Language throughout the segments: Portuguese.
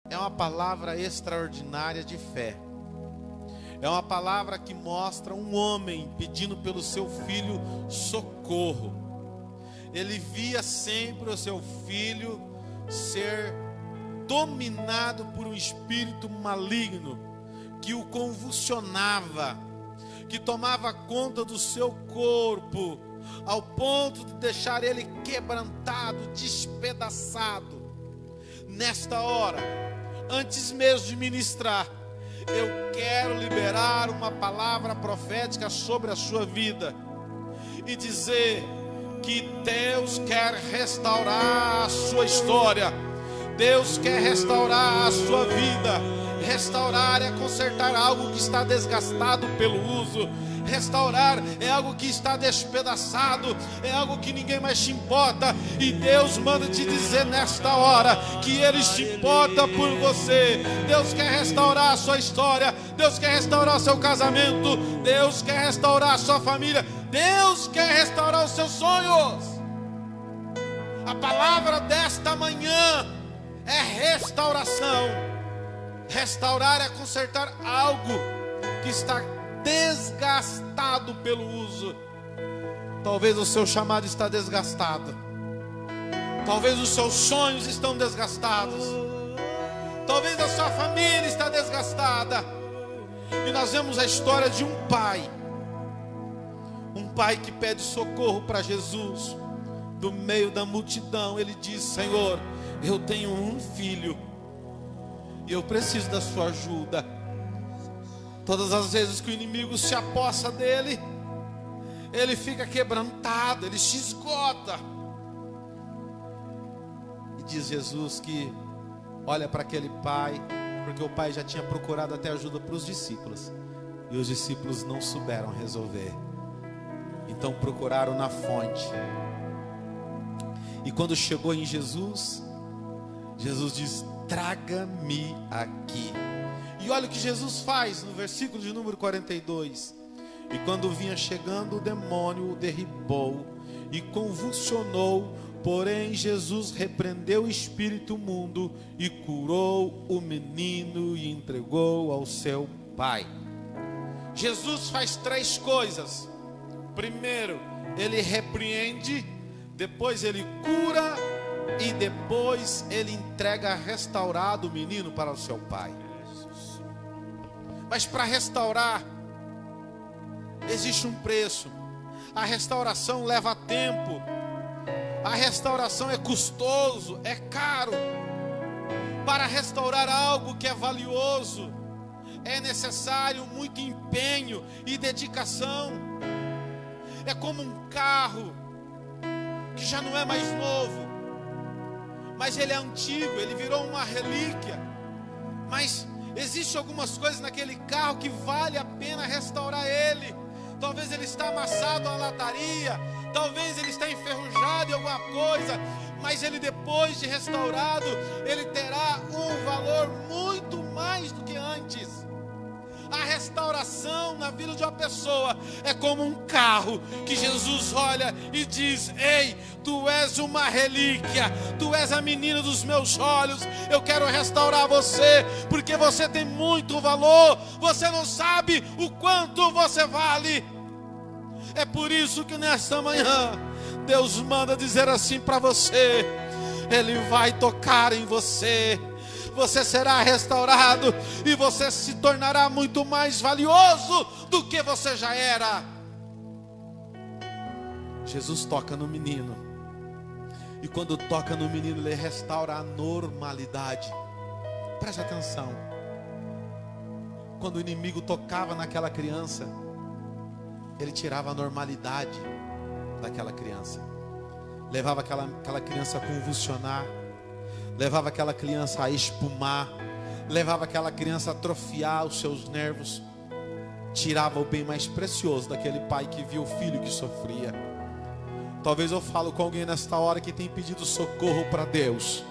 é uma palavra extraordinária de fé. É uma palavra que mostra um homem pedindo pelo seu filho socorro. Ele via sempre o seu filho ser dominado por um espírito maligno que o convulsionava, que tomava conta do seu corpo, ao ponto de deixar ele quebrantado, despedaçado. Nesta hora, antes mesmo de ministrar, eu quero liberar uma palavra profética sobre a sua vida e dizer que Deus quer restaurar a sua história. Deus quer restaurar a sua vida. Restaurar é consertar algo que está desgastado pelo uso. Restaurar é algo que está despedaçado, é algo que ninguém mais te importa. E Deus manda te dizer nesta hora que Ele se importa por você. Deus quer restaurar a sua história. Deus quer restaurar o seu casamento. Deus quer restaurar a sua família. Deus quer restaurar os seus sonhos. A palavra desta manhã é restauração. Restaurar é consertar algo que está desgastado pelo uso. Talvez o seu chamado está desgastado. Talvez os seus sonhos estão desgastados. Talvez a sua família está desgastada. E nós vemos a história de um pai. Um pai que pede socorro para Jesus. Do meio da multidão, ele diz: Senhor, eu tenho um filho e eu preciso da sua ajuda. Todas as vezes que o inimigo se apossa dele, ele fica quebrantado, ele se esgota. E diz Jesus que olha para aquele pai, porque o pai já tinha procurado até ajuda para os discípulos, e os discípulos não souberam resolver. Então procuraram na fonte. E quando chegou em Jesus, Jesus diz: traga-me aqui. E olha o que Jesus faz no versículo de número 42. E quando vinha chegando, o demônio o derribou e convulsionou. Porém Jesus repreendeu o espírito imundo e curou o menino e entregou ao seu pai. Jesus faz três coisas. Primeiro, ele repreende. Depois ele cura. E depois ele entrega restaurado o menino para o seu pai. Mas para restaurar existe um preço. A restauração leva tempo. A restauração é custoso, é caro. Para restaurar algo que é valioso, é necessário muito empenho e dedicação. É como um carro que já não é mais novo, mas ele é antigo, ele virou uma relíquia. Mas existem algumas coisas naquele carro que vale a pena restaurar ele. Talvez ele está amassado na lataria, talvez ele está enferrujado em alguma coisa, mas ele, depois de restaurado, ele terá um valor muito mais do que antes. A restauração na vida de uma pessoa é como um carro que Jesus olha e diz: ei, tu és uma relíquia, tu és a menina dos meus olhos, eu quero restaurar você, porque você tem muito valor, você não sabe o quanto você vale. É por isso que nesta manhã Deus manda dizer assim para você: Ele vai tocar em você. Você será restaurado e você se tornará muito mais valioso do que você já era. Jesus toca no menino. E quando toca no menino, ele restaura a normalidade. Preste atenção. Quando o inimigo tocava naquela criança, ele tirava a normalidade daquela criança. Levava aquela criança a convulsionar. Levava aquela criança a espumar. Levava aquela criança a atrofiar os seus nervos. Tirava o bem mais precioso daquele pai que via o filho que sofria. Talvez eu falo com alguém nesta hora que tem pedido socorro para Deus,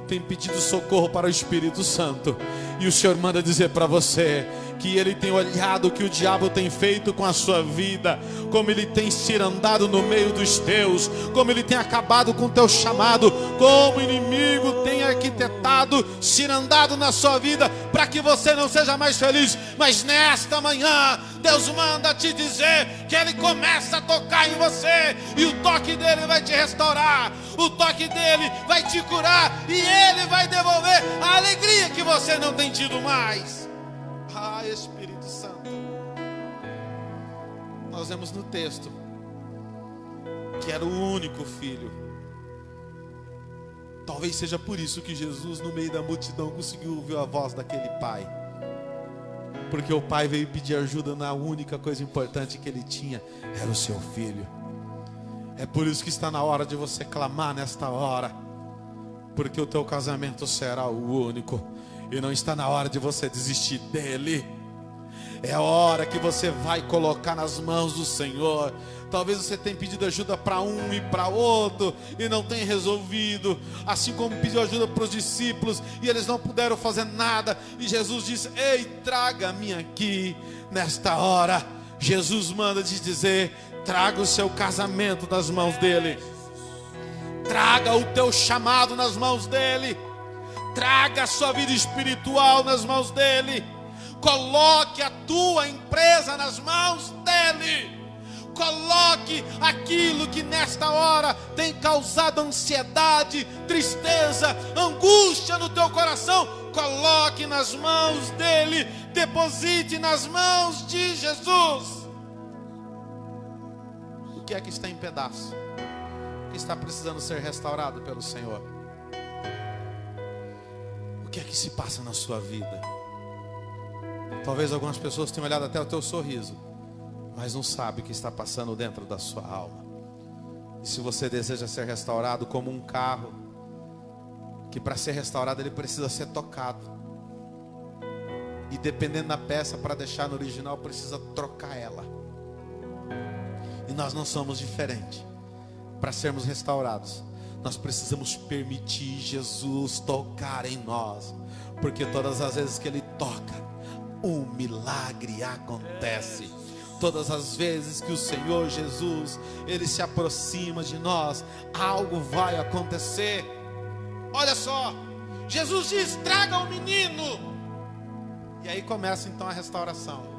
tem pedido socorro para o Espírito Santo, e o Senhor manda dizer para você que ele tem olhado o que o diabo tem feito com a sua vida, como ele tem cirandado no meio dos teus, como ele tem acabado com o teu chamado, como o inimigo tem arquitetado, cirandado na sua vida, para que você não seja mais feliz. Mas nesta manhã, Deus manda te dizer que ele começa a tocar em você, e o toque dele vai te restaurar, o toque dele vai te curar, e ele vai devolver a alegria que você não tem tido mais. Ah, Espírito Santo. Nós vemos no texto que era o único filho. Talvez seja por isso que Jesus, no meio da multidão, conseguiu ouvir a voz daquele pai, porque o pai veio pedir ajuda na única coisa importante que ele tinha, era o seu filho. É por isso que está na hora de você clamar nesta hora, porque o teu casamento será o único, e não está na hora de você desistir dele. É a hora que você vai colocar nas mãos do Senhor. Talvez você tenha pedido ajuda para um e para outro e não tenha resolvido, assim como pediu ajuda para os discípulos e eles não puderam fazer nada, e Jesus disse: ei, traga-me aqui. Nesta hora Jesus manda te dizer: traga o seu casamento nas mãos dele, traga o teu chamado nas mãos dele, traga a sua vida espiritual nas mãos dele, coloque a tua empresa nas mãos dele, coloque aquilo que nesta hora tem causado ansiedade, tristeza, angústia no teu coração, coloque nas mãos dele, deposite nas mãos de Jesus. O que é que está em pedaço? O que está precisando ser restaurado pelo Senhor? O que é que se passa na sua vida? Talvez algumas pessoas tenham olhado até o teu sorriso, mas não sabe o que está passando dentro da sua alma. E se você deseja ser restaurado como um carro, que para ser restaurado ele precisa ser tocado, e dependendo da peça, para deixar no original, precisa trocar ela. E nós não somos diferentes. Para sermos restaurados, nós precisamos permitir Jesus tocar em nós, porque todas as vezes que ele toca, um milagre acontece. Todas as vezes que o Senhor Jesus, ele se aproxima de nós, algo vai acontecer. Olha só, Jesus diz: traga o menino. E aí começa então a restauração.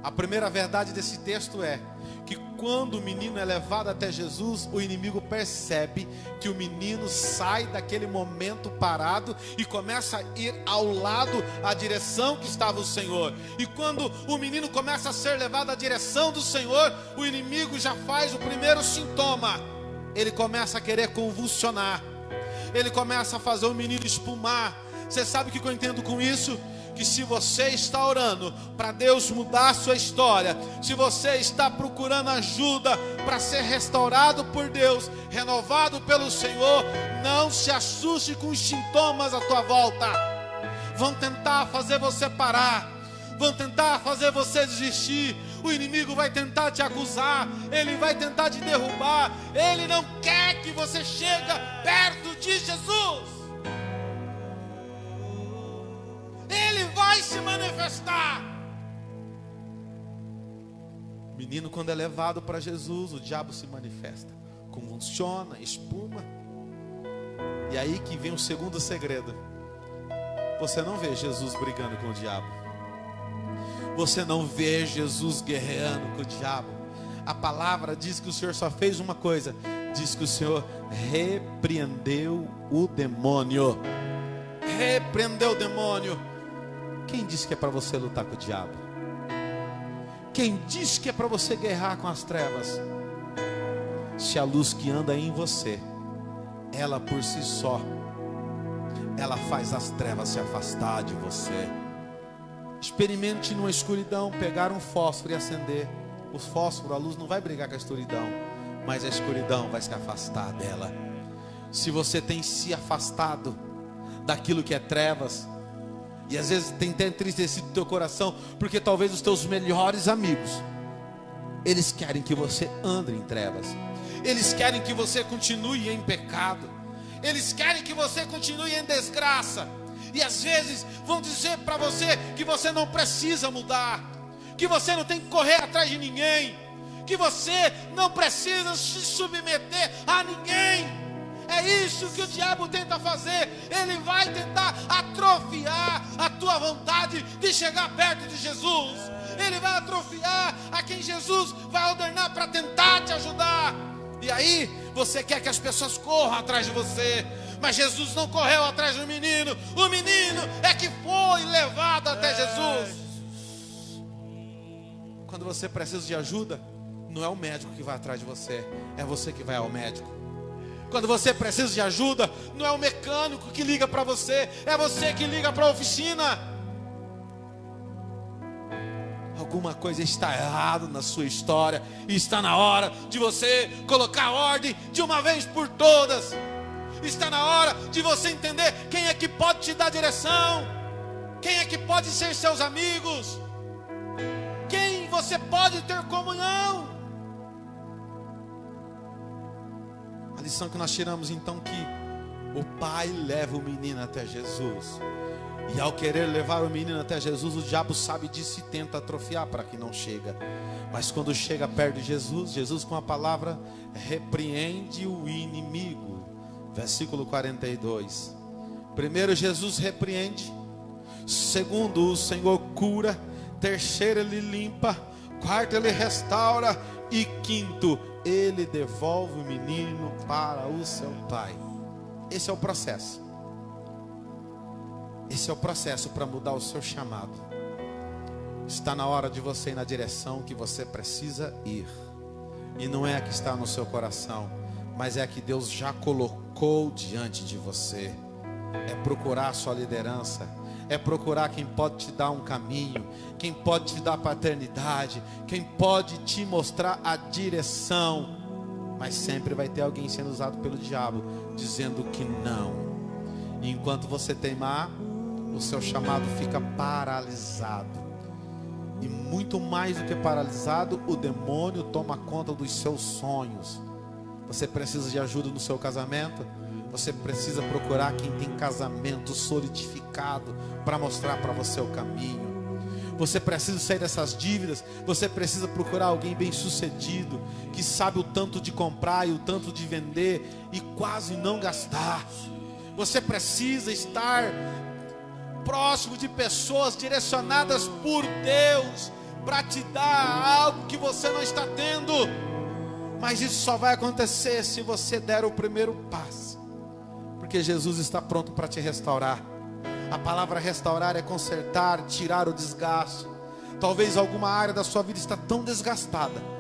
A primeira verdade desse texto é que quando o menino é levado até Jesus, o inimigo percebe que o menino sai daquele momento parado e começa a ir ao lado, à direção que estava o Senhor. E quando o menino começa a ser levado à direção do Senhor, o inimigo já faz o primeiro sintoma. Ele começa a querer convulsionar, ele começa a fazer o menino espumar. Você sabe o que eu entendo com isso? Que se você está orando para Deus mudar a sua história, se você está procurando ajuda para ser restaurado por Deus, renovado pelo Senhor, não se assuste com os sintomas à tua volta. Vão tentar fazer você parar, vão tentar fazer você desistir. O inimigo vai tentar te acusar, ele vai tentar te derrubar. Ele não quer que você chegue perto de Jesus. Ele vai se manifestar. O menino, quando é levado para Jesus, o diabo se manifesta, convulsiona, espuma. E aí que vem o segundo segredo. Você não vê Jesus brigando com o diabo, você não vê Jesus guerreando com o diabo. A palavra diz que o Senhor só fez uma coisa. Diz que o Senhor repreendeu o demônio. Repreendeu o demônio. Quem disse que é para você lutar com o diabo? Quem disse que é para você guerrear com as trevas? Se a luz que anda em você, ela por si só, ela faz as trevas se afastar de você. Experimente numa escuridão pegar um fósforo e acender. O fósforo, a luz não vai brigar com a escuridão, mas a escuridão vai se afastar dela. Se você tem se afastado daquilo que é trevas, e às vezes tem até entristecido o teu coração, porque talvez os teus melhores amigos, eles querem que você ande em trevas, eles querem que você continue em pecado, eles querem que você continue em desgraça. E às vezes vão dizer para você que você não precisa mudar, que você não tem que correr atrás de ninguém, que você não precisa se submeter a ninguém. É isso que o diabo tenta fazer. Ele vai tentar atrofiar a tua vontade de chegar perto de Jesus. Ele vai atrofiar a quem Jesus vai ordenar para tentar te ajudar. E aí você quer que as pessoas corram atrás de você, mas Jesus não correu atrás do menino. O menino é que foi levado até Jesus. Quando você precisa de ajuda, não é o médico que vai atrás de você, é você que vai ao médico. Quando você precisa de ajuda, não é o mecânico que liga para você, é você que liga para a oficina. Alguma coisa está errada na sua história, e está na hora de você colocar ordem de uma vez por todas. Está na hora de você entender quem é que pode te dar direção, quem é que pode ser seus amigos, quem você pode ter comunhão. A lição que nós tiramos então, que o pai leva o menino até Jesus, e ao querer levar o menino até Jesus, o diabo sabe disso e tenta atrofiar para que não chega. Mas quando chega perto de Jesus, Jesus com a palavra repreende o inimigo. Versículo 42. Primeiro, Jesus repreende. Segundo, o Senhor cura. Terceiro, Ele limpa. Quarto, Ele restaura. E quinto, Ele devolve o menino para o seu pai. Esse é o processo. Esse é o processo para mudar o seu chamado. Está na hora de você ir na direção que você precisa ir. E não é a que está no seu coração, mas é a que Deus já colocou diante de você. É procurar a sua liderança, é procurar quem pode te dar um caminho, quem pode te dar paternidade, quem pode te mostrar a direção. Mas sempre vai ter alguém sendo usado pelo diabo, dizendo que não. E enquanto você teimar, o seu chamado fica paralisado. E muito mais do que paralisado, o demônio toma conta dos seus sonhos. Você precisa de ajuda no seu casamento? Você precisa procurar quem tem casamento solidificado para mostrar para você o caminho. Você precisa sair dessas dívidas. Você precisa procurar alguém bem sucedido, que sabe o tanto de comprar e o tanto de vender e quase não gastar. Você precisa estar próximo de pessoas direcionadas por Deus para te dar algo que você não está tendo. Mas isso só vai acontecer se você der o primeiro passo, porque Jesus está pronto para te restaurar. A palavra restaurar é consertar, tirar o desgaste. Talvez alguma área da sua vida está tão desgastada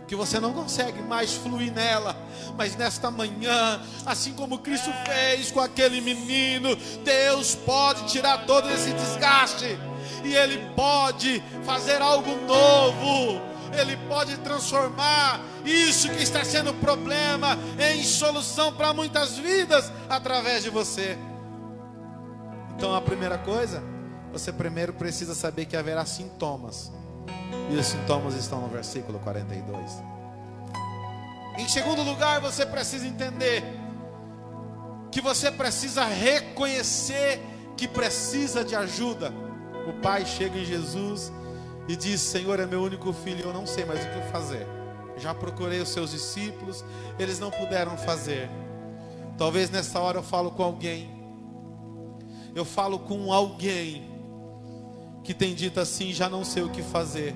que você não consegue mais fluir nela. Mas nesta manhã, assim como Cristo fez com aquele menino, Deus pode tirar todo esse desgaste, e Ele pode fazer algo novo. Ele pode transformar isso que está sendo problema em solução para muitas vidas através de você. Então a primeira coisa, você primeiro precisa saber que haverá sintomas. E os sintomas estão no versículo 42. Em segundo lugar, você precisa entender que você precisa reconhecer que precisa de ajuda. O pai chega em Jesus e diz: Senhor, é meu único filho, eu não sei mais o que fazer. Já procurei os seus discípulos, eles não puderam fazer. Talvez nessa hora eu falo com alguém. Eu falo com alguém que tem dito assim: já não sei o que fazer,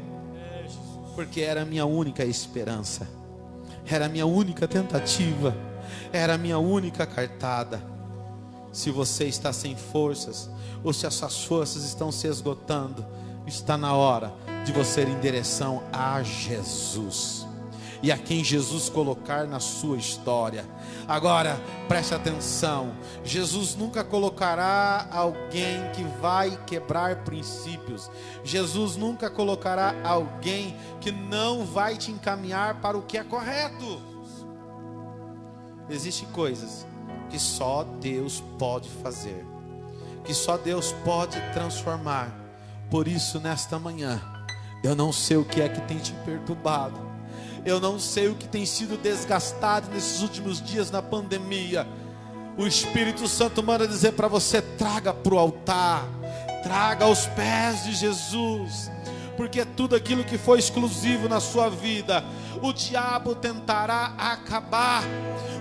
porque era a minha única esperança, era a minha única tentativa, era a minha única cartada. Se você está sem forças, ou se as suas forças estão se esgotando, está na hora de você ir em direção a Jesus e a quem Jesus colocar na sua história. Agora, preste atenção: Jesus nunca colocará alguém que vai quebrar princípios. Jesus nunca colocará alguém que não vai te encaminhar para o que é correto. Existem coisas que só Deus pode fazer, que só Deus pode transformar. Por isso, nesta manhã, eu não sei o que é que tem te perturbado, eu não sei o que tem sido desgastado nesses últimos dias na pandemia, O Espírito Santo manda dizer para você: traga para o altar, traga aos pés de Jesus, porque tudo aquilo que foi exclusivo na sua vida, o diabo tentará acabar.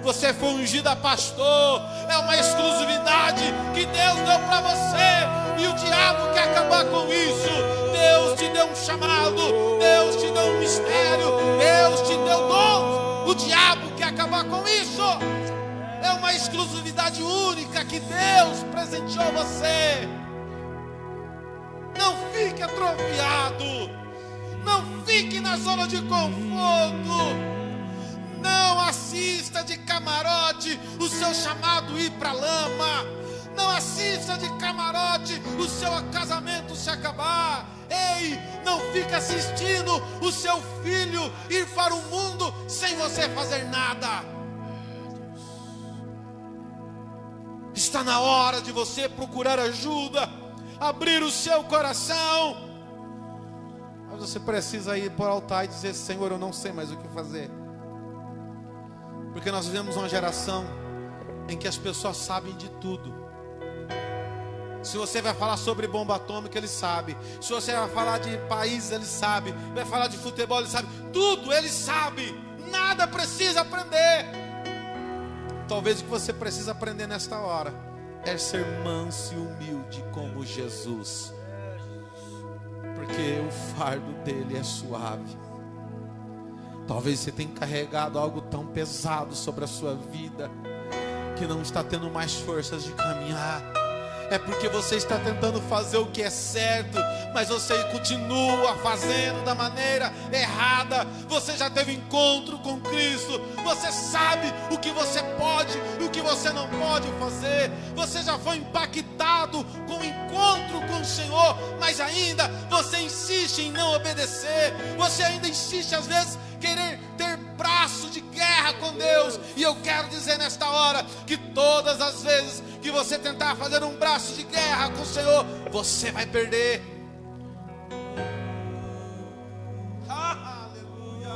Você foi ungida pastor, é uma exclusividade que Deus deu para você, e o diabo quer acabar com isso. Deus te deu um chamado, Deus te deu um mistério, Deus te deu dons. O diabo quer acabar com isso. É uma exclusividade única que Deus presenteou você. Não fique atrofiado, não fique na zona de conforto, não assista de camarote o seu chamado ir para a lama, não assista de camarote o seu casamento se acabar. Ei, não fique assistindo o seu filho ir para o mundo sem você fazer nada. Está na hora de você procurar ajuda, abrir o seu coração. Mas você precisa ir para o altar e dizer: Senhor, eu não sei mais o que fazer. Porque nós vivemos uma geração em que as pessoas sabem de tudo. Se você vai falar sobre bomba atômica, ele sabe. Se você vai falar de países, ele sabe. Vai falar de futebol, ele sabe. Tudo ele sabe. Nada precisa aprender. Talvez o que você precisa aprender nesta hora é ser manso e humilde como Jesus, porque o fardo dele é suave. Talvez você tenha carregado algo tão pesado sobre a sua vida que não está tendo mais forças de caminhar. É porque você está tentando fazer o que é certo, mas você continua fazendo da maneira errada. Você já teve encontro com Cristo, você sabe o que você pode e o que você não pode fazer. Você já foi impactado com o encontro com o Senhor, mas ainda você insiste em não obedecer. Você ainda insiste às vezes querer ter braço de guerra com Deus. E eu quero dizer nesta hora que todas as vezes que você tentar fazer um braço de guerra com o Senhor, você vai perder. Aleluia.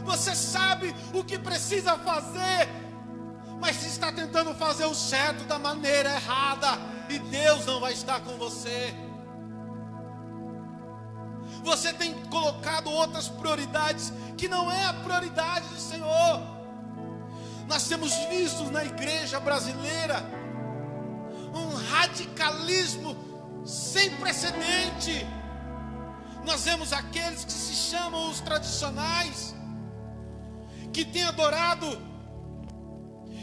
Você sabe o que precisa fazer, mas está tentando fazer o certo da maneira errada, e Deus não vai estar com você. Você tem colocado outras prioridades que não é a prioridade do Senhor. Nós temos visto na igreja brasileira um radicalismo sem precedente. Nós vemos aqueles que se chamam os tradicionais, que têm adorado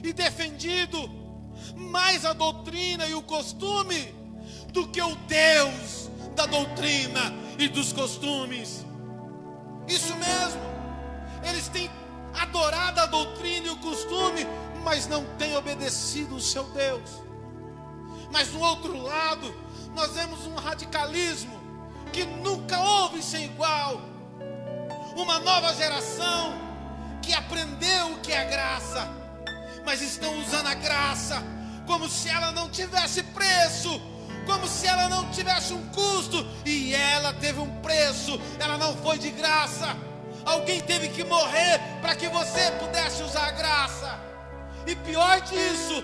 e defendido mais a doutrina e o costume do que o Deus da doutrina e dos costumes. Isso mesmo, eles têm adorado a doutrina e o costume, mas não têm obedecido o seu Deus. Mas do outro lado, nós vemos um radicalismo que nunca houve sem igual. Uma nova geração que aprendeu o que é graça, mas estão usando a graça como se ela não tivesse preço, como se ela não tivesse um custo. E ela teve um preço, ela não foi de graça. Alguém teve que morrer para que você pudesse usar a graça. E pior disso,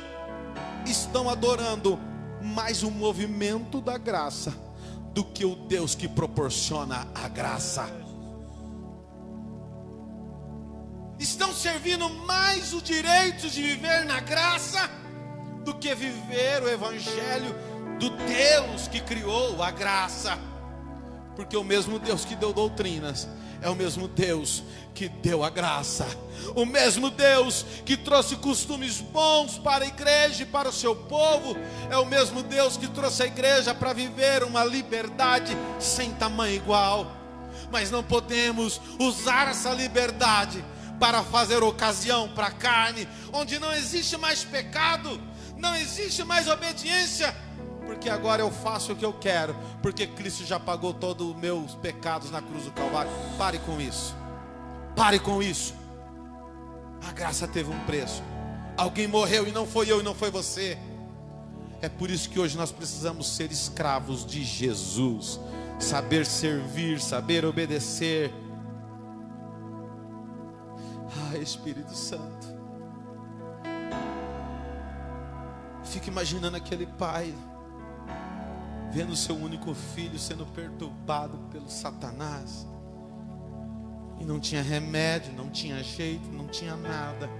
estão adorando mais um movimento da graça do que o Deus que proporciona a graça. Estão servindo mais o direito de viver na graça do que viver o evangelho do Deus que criou a graça. Porque o mesmo Deus que deu doutrinas é o mesmo Deus que deu a graça. O mesmo Deus que trouxe costumes bons para a igreja e para o seu povo é o mesmo Deus que trouxe a igreja para viver uma liberdade sem tamanho igual. Mas não podemos usar essa liberdade para fazer ocasião para a carne, onde não existe mais pecado, não existe mais obediência, porque agora eu faço o que eu quero, porque Cristo já pagou todos os meus pecados na cruz do Calvário. Pare com isso. Pare com isso. A graça teve um preço. Alguém morreu e não foi eu e não foi você. É por isso que hoje nós precisamos ser escravos de Jesus, saber servir, saber obedecer. Ah, Espírito Santo, fico imaginando aquele pai vendo o seu único filho sendo perturbado pelo Satanás. E não tinha remédio, não tinha jeito, não tinha nada.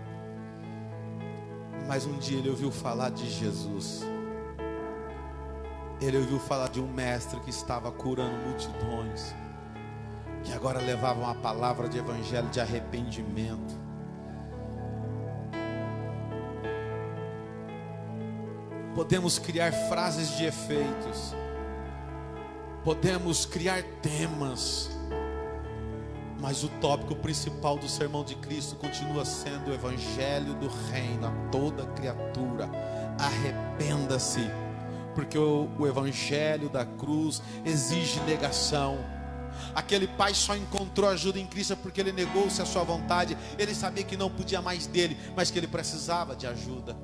Mas um dia ele ouviu falar de Jesus. Ele ouviu falar de um mestre que estava curando multidões, que agora levava uma palavra de evangelho de arrependimento. Podemos criar frases de efeitos, podemos criar temas, mas o tópico principal do sermão de Cristo continua sendo o evangelho do reino a toda criatura. Arrependa-se, porque o evangelho da cruz exige negação. Aquele pai só encontrou ajuda em Cristo porque ele negou-se à sua vontade. Ele sabia que não podia mais dele, mas que ele precisava de ajuda.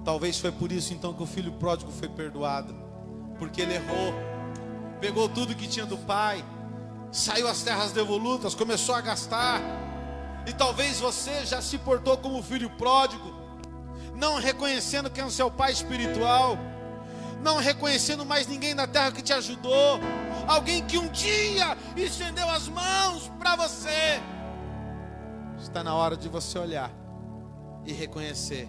Talvez foi por isso então que o filho pródigo foi perdoado, porque ele errou, pegou tudo que tinha do pai, saiu às terras devolutas, começou a gastar. E talvez você já se portou como filho pródigo, não reconhecendo quem é o seu pai espiritual, não reconhecendo mais ninguém na terra que te ajudou, alguém que um dia estendeu as mãos para você. Está na hora de você olhar e reconhecer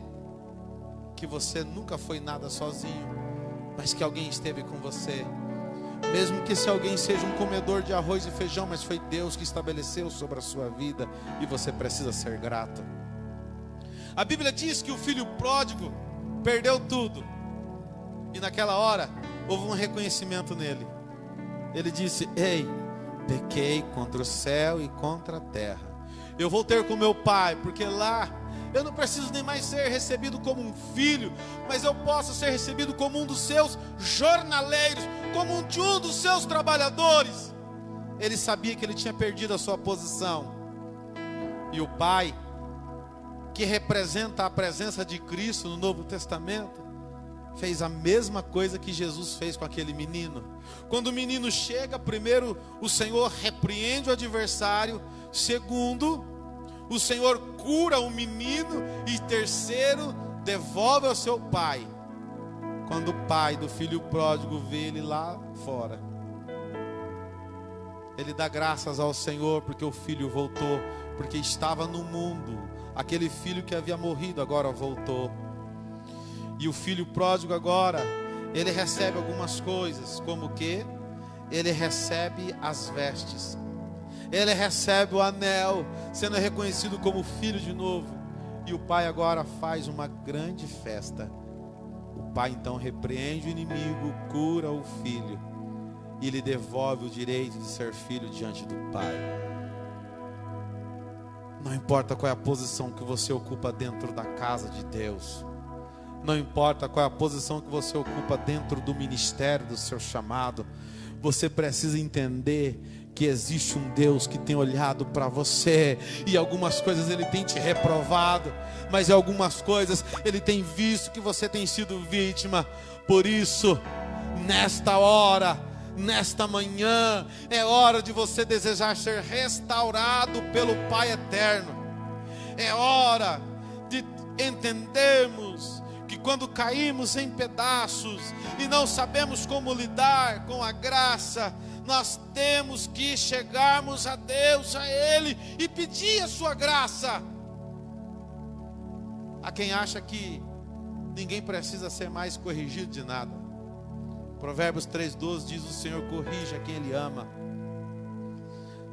que você nunca foi nada sozinho, mas que alguém esteve com você. Mesmo que esse alguém seja um comedor de arroz e feijão, mas foi Deus que estabeleceu sobre a sua vida, e você precisa ser grato. A Bíblia diz que o filho pródigo perdeu tudo, e naquela hora houve um reconhecimento nele. Ele disse: ei, pequei contra o céu e contra a terra. Eu vou ter com meu pai, porque lá eu não preciso nem mais ser recebido como um filho, mas eu posso ser recebido como um dos seus jornaleiros, como um dos seus trabalhadores. Ele sabia que ele tinha perdido a sua posição. E o pai, que representa a presença de Cristo no Novo Testamento, fez a mesma coisa que Jesus fez com aquele menino. Quando o menino chega, primeiro o Senhor repreende o adversário, segundo, o Senhor cura o menino, e terceiro, devolve ao seu pai. Quando o pai do filho pródigo vê ele lá fora, ele dá graças ao Senhor porque o filho voltou, porque estava no mundo. Aquele filho que havia morrido agora voltou. E o filho pródigo agora, ele recebe algumas coisas, como que ele recebe as vestes, ele recebe o anel, sendo reconhecido como filho de novo. E o pai agora faz uma grande festa. O pai então repreende o inimigo, cura o filho e lhe devolve o direito de ser filho diante do pai. Não importa qual é a posição que você ocupa dentro da casa de Deus, não importa qual é a posição que você ocupa dentro do ministério do seu chamado, você precisa entender que existe um Deus que tem olhado para você, e algumas coisas Ele tem te reprovado, mas em algumas coisas Ele tem visto que você tem sido vítima. Por isso, nesta hora, nesta manhã, é hora de você desejar ser restaurado pelo Pai Eterno. É hora de entendermos que quando caímos em pedaços e não sabemos como lidar com a graça, nós temos que chegarmos a Deus, a Ele, e pedir a sua graça. Há quem acha que ninguém precisa ser mais corrigido de nada. Provérbios 3:12 diz: o Senhor corrige a quem Ele ama.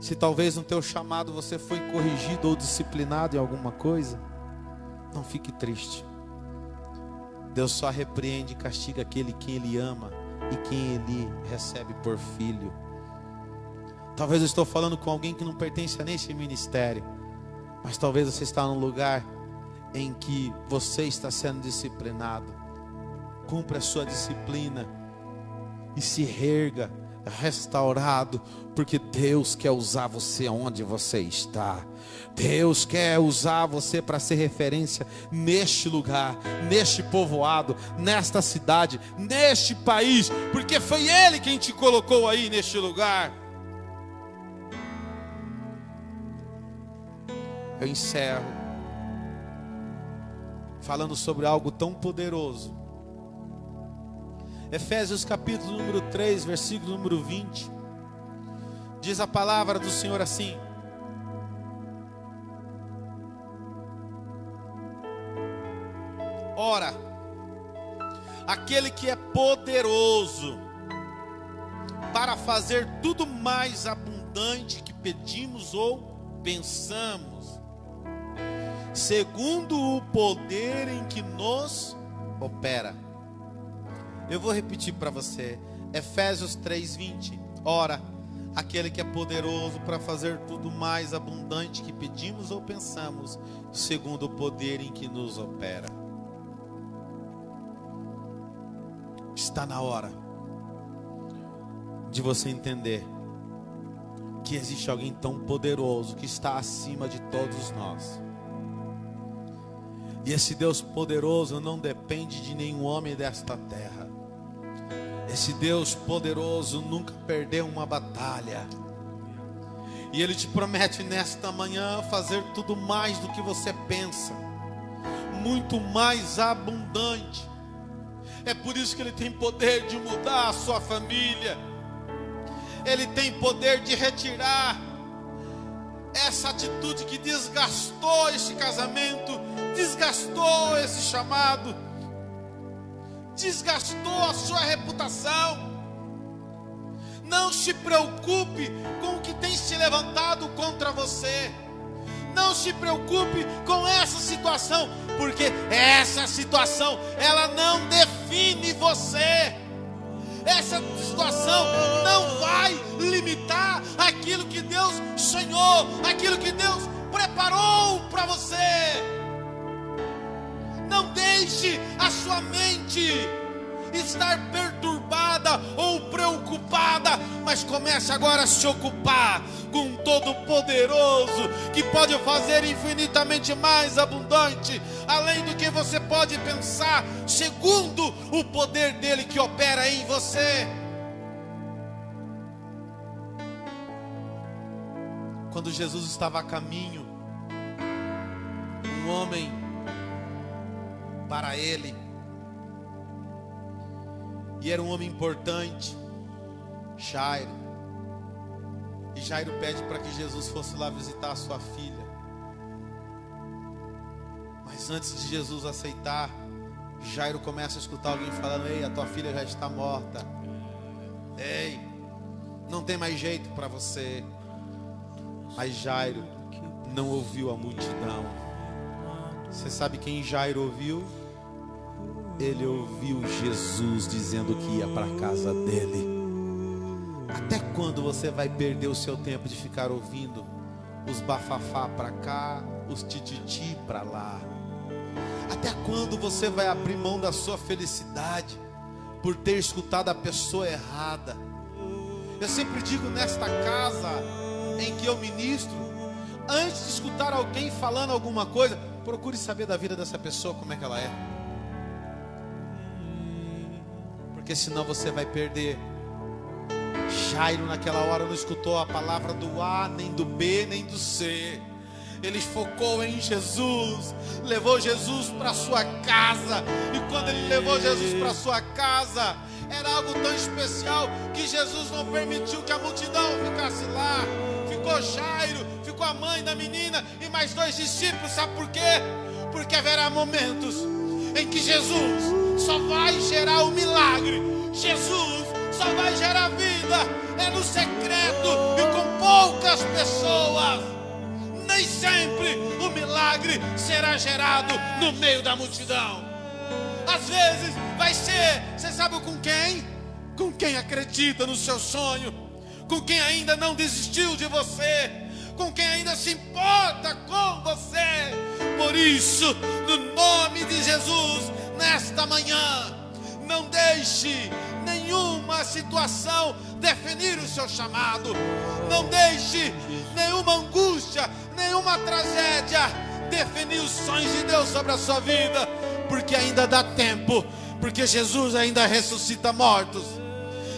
Se talvez no teu chamado você foi corrigido ou disciplinado em alguma coisa, não fique triste. Deus só repreende e castiga aquele quem Ele ama e quem Ele recebe por filho. Talvez eu estou falando com alguém que não pertence a nesse ministério, mas talvez você está num lugar em que você está sendo disciplinado. Cumpra a sua disciplina e se reerga restaurado, porque Deus quer usar você onde você está. Deus quer usar você para ser referência neste lugar, neste povoado, nesta cidade, neste país, porque foi Ele quem te colocou aí neste lugar. Eu encerro falando sobre algo tão poderoso. Efésios capítulo número 3, versículo número 20. Diz a palavra do Senhor assim: ora, aquele que é poderoso para fazer tudo mais abundante que pedimos ou pensamos, segundo o poder em que nos opera. Eu vou repetir para você, Efésios 3:20. Ora, aquele que é poderoso para fazer tudo mais abundante que pedimos ou pensamos, segundo o poder em que nos opera. Está na hora de você entender que existe alguém tão poderoso que está acima de todos nós. E esse Deus poderoso não depende de nenhum homem desta terra. Esse Deus poderoso nunca perdeu uma batalha. E Ele te promete nesta manhã fazer tudo mais do que você pensa, muito mais abundante. É por isso que Ele tem poder de mudar a sua família. Ele tem poder de retirar essa atitude que desgastou este casamento, desgastou esse chamado, desgastou a sua reputação. Não se preocupe com o que tem se levantado contra você. Não se preocupe com essa situação, porque essa situação, ela não define você. Essa situação não vai limitar aquilo que Deus sonhou, aquilo que Deus preparou para você. Não deixe a sua mente estar perturbada ou preocupada, mas comece agora a se ocupar com o Todo-Poderoso, que pode fazer infinitamente mais abundante, além do que você pode pensar, segundo o poder dele que opera em você. Quando Jesus estava a caminho, um homem para ele, e era um homem importante, Jairo. E Jairo pede para que Jesus fosse lá visitar a sua filha. Mas antes de Jesus aceitar, Jairo começa a escutar alguém falando: ei, a tua filha já está morta. Ei, não tem mais jeito para você. Mas Jairo não ouviu a multidão. Você sabe quem Jairo ouviu? Ele ouviu Jesus dizendo que ia para a casa dele. Até quando você vai perder o seu tempo de ficar ouvindo os bafafá para cá, os tititi para lá? Até quando você vai abrir mão da sua felicidade por ter escutado a pessoa errada? Eu sempre digo nesta casa em que eu ministro, antes de escutar alguém falando alguma coisa, procure saber da vida dessa pessoa, como é que ela é. Porque senão você vai perder. Jairo naquela hora não escutou a palavra do A, nem do B, nem do C. Ele focou em Jesus, levou Jesus para sua casa. E quando ele levou Jesus para sua casa, era algo tão especial que Jesus não permitiu que a multidão ficasse lá. Ficou Jairo, ficou a mãe da menina e mais 2 discípulos. Sabe por quê? Porque haverá momentos em que Jesus só vai gerar o milagre. Jesus só vai gerar vida. É no secreto e com poucas pessoas. Nem sempre o milagre será gerado no meio da multidão. Às vezes vai ser, você sabe com quem? Com quem acredita no seu sonho, com quem ainda não desistiu de você, com quem ainda se importa com você. Por isso, no nome de Jesus, nesta manhã, não deixe nenhuma situação definir o seu chamado. Não deixe nenhuma angústia, nenhuma tragédia definir os sonhos de Deus sobre a sua vida, porque ainda dá tempo, porque Jesus ainda ressuscita mortos,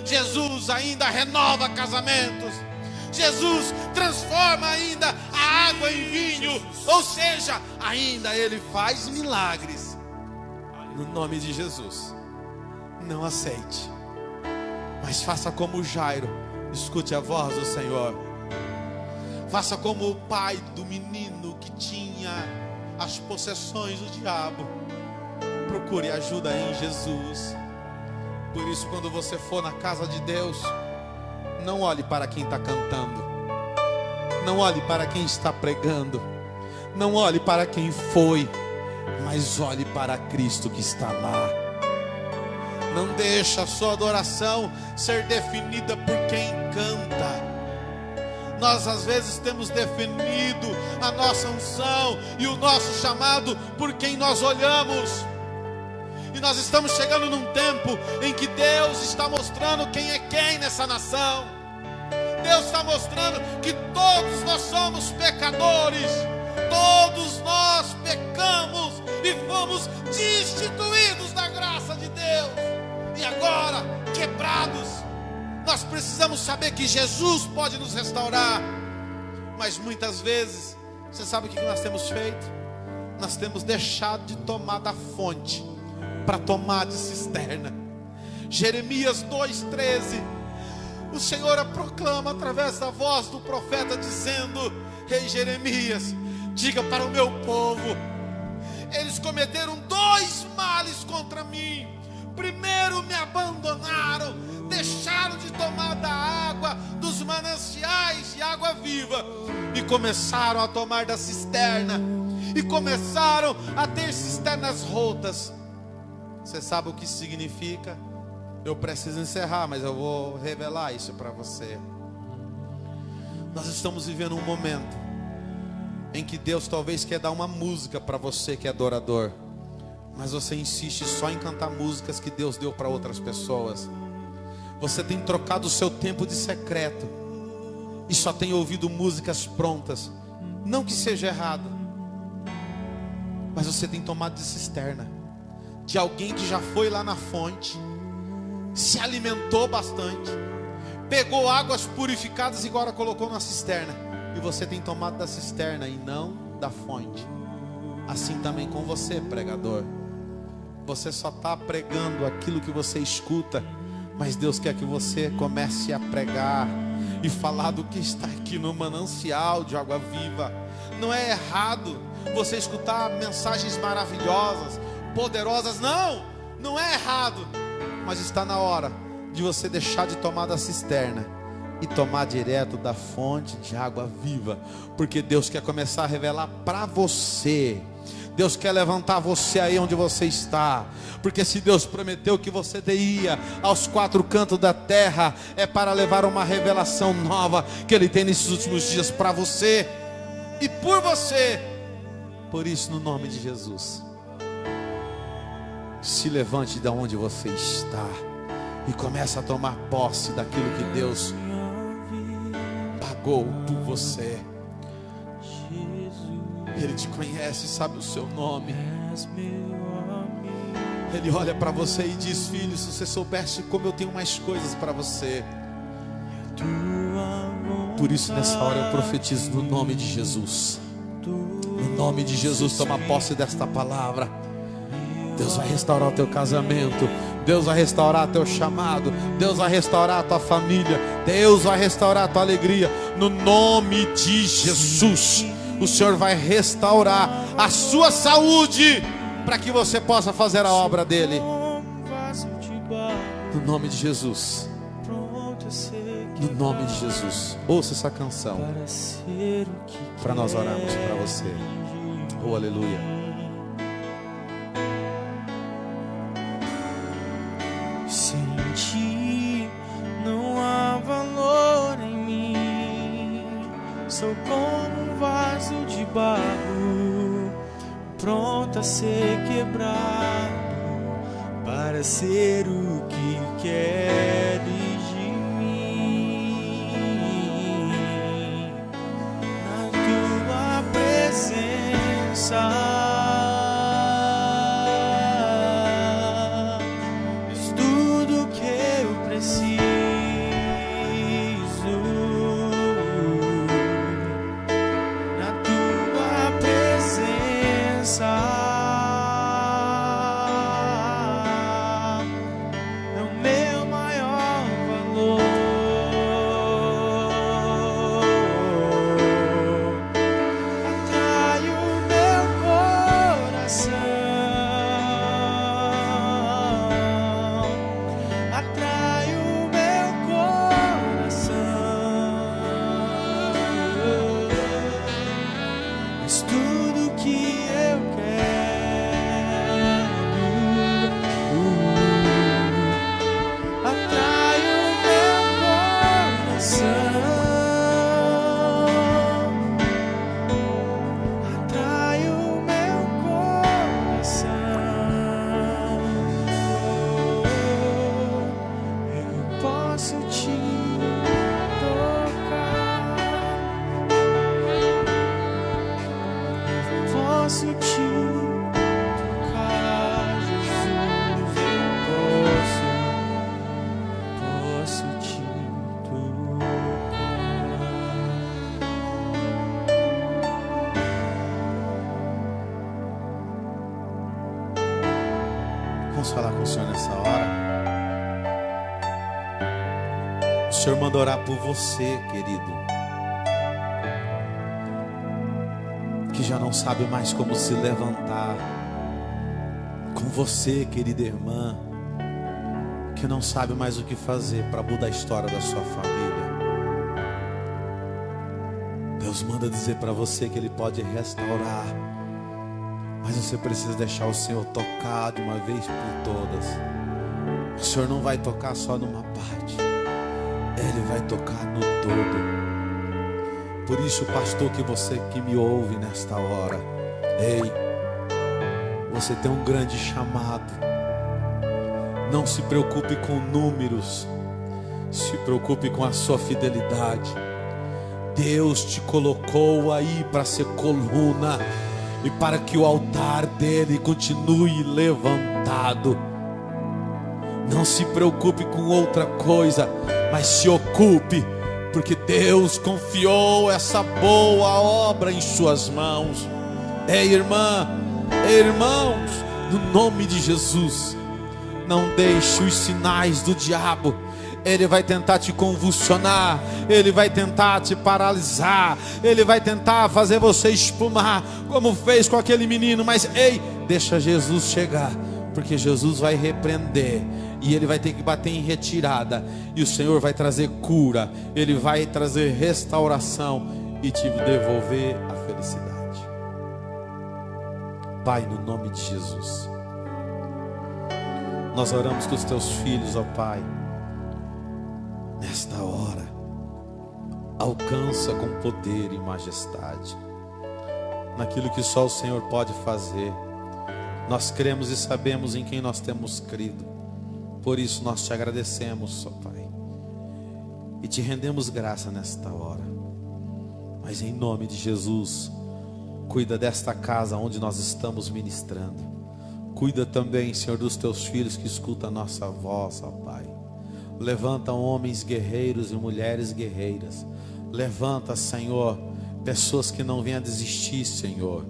Jesus ainda renova casamentos, Jesus transforma ainda a água em vinho, ou seja, ainda Ele faz milagres. No nome de Jesus. Não aceite, mas faça como Jairo. Escute a voz do Senhor. Faça como o pai do menino que tinha as possessões do diabo. Procure ajuda em Jesus. Por isso, quando você for na casa de Deus, não olhe para quem está cantando, não olhe para quem está pregando, não olhe para quem foi, mas olhe para Cristo que está lá. Não deixe a sua adoração ser definida por quem canta. Nós às vezes temos definido a nossa unção e o nosso chamado por quem nós olhamos. E nós estamos chegando num tempo em que Deus está mostrando quem é quem nessa nação. Deus está mostrando que todos nós somos pecadores. Todos nós pecamos e fomos destituídos da graça de Deus. E agora, quebrados, nós precisamos saber que Jesus pode nos restaurar. Mas muitas vezes, você sabe o que nós temos feito? Nós temos deixado de tomar da fonte para tomar de cisterna. Jeremias 2,13, o Senhor a proclama através da voz do profeta, dizendo: Rei Jeremias, diga para o meu povo, eles cometeram 2 males contra mim. Primeiro me abandonaram, deixaram de tomar da água dos mananciais de água viva, e começaram a tomar da cisterna, e começaram a ter cisternas rotas. Você sabe o que isso significa? Eu preciso encerrar, mas eu vou revelar isso para você. Nós estamos vivendo um momento em que Deus talvez quer dar uma música para você que é adorador, mas você insiste só em cantar músicas que Deus deu para outras pessoas. Você tem trocado o seu tempo de secreto e só tem ouvido músicas prontas. Não que seja errado, mas você tem tomado de cisterna de alguém que já foi lá na fonte, se alimentou bastante, pegou águas purificadas e agora colocou na cisterna. E você tem tomado da cisterna e não da fonte. Assim também com você, pregador. Você só está pregando aquilo que você escuta, mas Deus quer que você comece a pregar e falar do que está aqui no manancial de água viva. Não é errado você escutar mensagens maravilhosas, poderosas, não é errado, mas está na hora de você deixar de tomar da cisterna e tomar direto da fonte de água viva, porque Deus quer começar a revelar para você. Deus quer levantar você aí onde você está, porque se Deus prometeu que você ia aos 4 cantos da terra, é para levar uma revelação nova que Ele tem nesses últimos dias para você e por você. Por isso, no nome de Jesus, se levante de onde você está e comece a tomar posse daquilo que Deus pagou por você. Ele te conhece, sabe o seu nome. Ele olha para você e diz: filho, se você soubesse como eu tenho mais coisas para você. Por isso nessa hora eu profetizo no nome de Jesus. No nome de Jesus, toma posse desta palavra. Deus vai restaurar o teu casamento, Deus vai restaurar teu chamado, Deus vai restaurar a tua família, Deus vai restaurar a tua alegria. No nome de Jesus, o Senhor vai restaurar a sua saúde, para que você possa fazer a obra dele. No nome de Jesus. No nome de Jesus. Ouça essa canção para nós orarmos para você. Oh, aleluia. Sem ti não há valor em mim. Sou como um vaso de barro, pronto a ser quebrado, para ser o que queres de mim. Na tua presença és tudo que eu quero. Atrai o meu coração, atrai o meu coração. Eu posso te posso te tocar, Jesus, posso te tocar. Vamos falar com o Senhor nessa hora. O Senhor manda orar por você, querido, que já não sabe mais como se levantar. Com você, querida irmã, que não sabe mais o que fazer para mudar a história da sua família. Deus manda dizer para você que Ele pode restaurar, mas você precisa deixar o Senhor tocar de uma vez por todas. O Senhor não vai tocar só numa parte, Ele vai tocar no todo. Por isso, pastor, que você que me ouve nesta hora, ei, você tem um grande chamado. Não se preocupe com números, se preocupe com a sua fidelidade. Deus te colocou aí para ser coluna e para que o altar dele continue levantado. Não se preocupe com outra coisa, mas se ocupe, porque Deus confiou essa boa obra em suas mãos. Ei, irmã, irmãos, no nome de Jesus, não deixe os sinais do diabo. Ele vai tentar te convulsionar, ele vai tentar te paralisar, ele vai tentar fazer você espumar, como fez com aquele menino. Mas ei, deixa Jesus chegar, porque Jesus vai repreender e ele vai ter que bater em retirada, e o Senhor vai trazer cura, ele vai trazer restauração e te devolver a felicidade. Pai, no nome de Jesus, nós oramos com os teus filhos, ó Pai. Nesta hora, alcança com poder e majestade naquilo que só o Senhor pode fazer. Nós cremos e sabemos em quem nós temos crido. Por isso nós te agradecemos, ó Pai, e te rendemos graça nesta hora. Mas em nome de Jesus, cuida desta casa onde nós estamos ministrando. Cuida também, Senhor, dos teus filhos que escutam a nossa voz, ó Pai. Levanta homens guerreiros e mulheres guerreiras. Levanta, Senhor, pessoas que não venham a desistir, Senhor,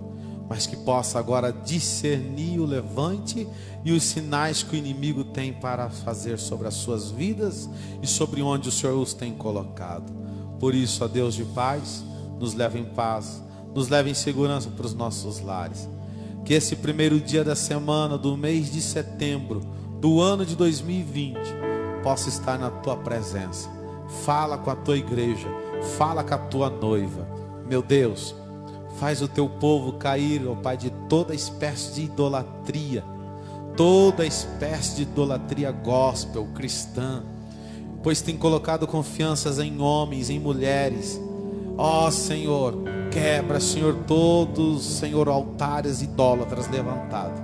mas que possa agora discernir o levante e os sinais que o inimigo tem para fazer sobre as suas vidas e sobre onde o Senhor os tem colocado. Por isso, ó Deus de paz, nos leva em paz, nos leva em segurança para os nossos lares. Que esse primeiro dia da semana do mês de setembro do ano de 2020 possa estar na tua presença. Fala com a tua igreja, fala com a tua noiva. Meu Deus, faz o teu povo cair, ó Pai, de toda espécie de idolatria, toda espécie de idolatria gospel, cristã, pois tem colocado confianças em homens, em mulheres. Ó Senhor, quebra, Senhor, todos, Senhor, altares idólatras levantados,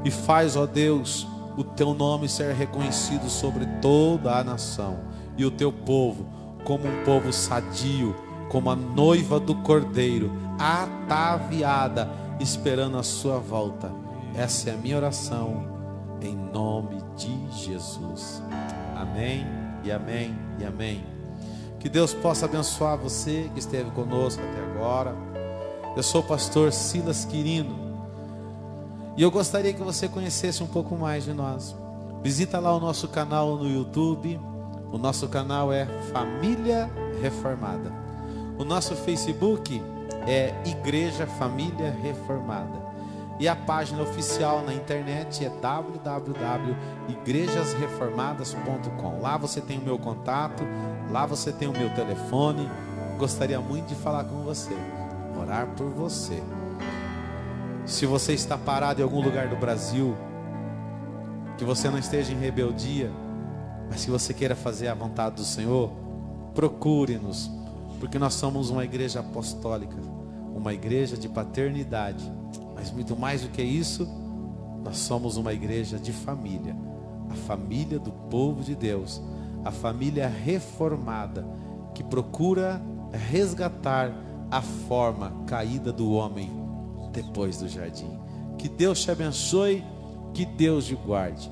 e faz, ó Deus, o teu nome ser reconhecido sobre toda a nação, e o teu povo como um povo sadio, como a noiva do Cordeiro, ataviada, esperando a sua volta. Essa é a minha oração, em nome de Jesus. Amém, e amém, e amém. Que Deus possa abençoar você que esteve conosco até agora. Eu sou o pastor Silas Quirino, e eu gostaria que você conhecesse um pouco mais de nós. Visita lá o nosso canal no YouTube. O nosso canal é Família Reformada. O nosso Facebook é Igreja Família Reformada. E a página oficial na internet é www.igrejasreformadas.com. Lá você tem o meu contato, lá você tem o meu telefone. Gostaria muito de falar com você. orar por você. Se você está parado em algum lugar do Brasil, que você não esteja em rebeldia, mas que você queira fazer a vontade do Senhor, procure-nos, porque nós somos uma igreja apostólica, uma igreja de paternidade, mas muito mais do que isso, nós somos uma igreja de família, a família do povo de Deus, a família reformada, que procura resgatar a forma caída do homem depois do jardim. Que Deus te abençoe, que Deus te guarde.